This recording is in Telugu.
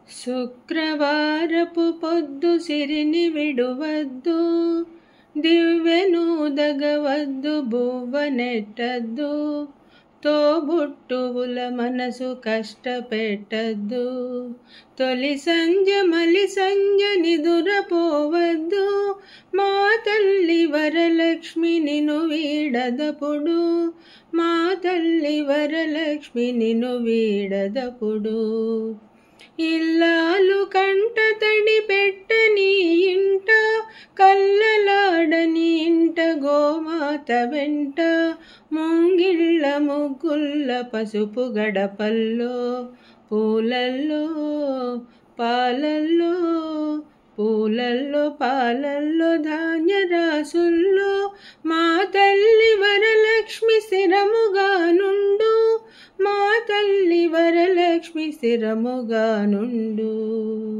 శుక్రవారపు పొద్దు సిరిని విడువద్దు, దివ్వెనూదగవద్దు, బువ్వ నెట్టద్దు, తోబుట్టువుల మనసు కష్టపెట్టద్దు. తొలి సంజ మలి సంజ నిదురపోవద్దు, మా తల్లి వరలక్ష్మి నిన్ను వీడదపుడు, మా తల్లి వరలక్ష్మి నిన్ను వీడదపుడు. ఇల్లాలు కంట తడి పెట్టని ఇంట, కల్లలాడని ఇంట గోమాత వెంట, ముంగిళ్ళ ముగ్గుల్ల పసుపు గడపల్లో, పూలల్లో పాలల్లో, పూలల్లో పాలల్లో ధాన్యరాసుల్లో, మా తల్లి వరలక్ష్మి స్థిరముగా నుండు, మా తల్లి వరలక్ష్మి స్థిరముగా నుండు.